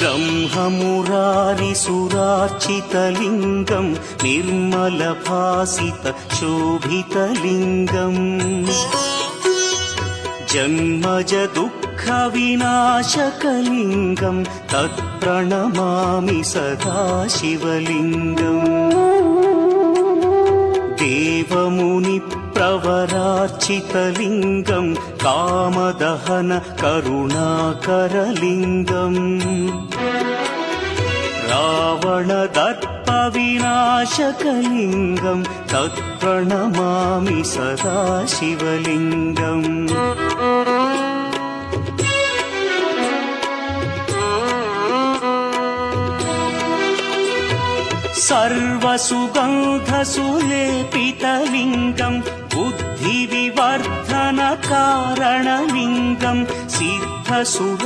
ब्रह्ममुरारिसुरार्चितलिङ्गं निर्मलभासितशोभितलिङ्गम् जन्मज दुःखविनाशकलिङ्गं तत्प्रणमामि सदा शिवलिङ्गम् देवमुनिप्रवरार्चितलिङ्गं कामदहन करुणाकरलिङ्गम् रावणदर्पविनाशकलिङ्गं तत्प्रणमामि सदा शिवलिङ्गम् सर्वसुगन्धसुलेपितलिङ्गं बुद्धिविवर्धनकारणलिङ्गं सिद्धसुर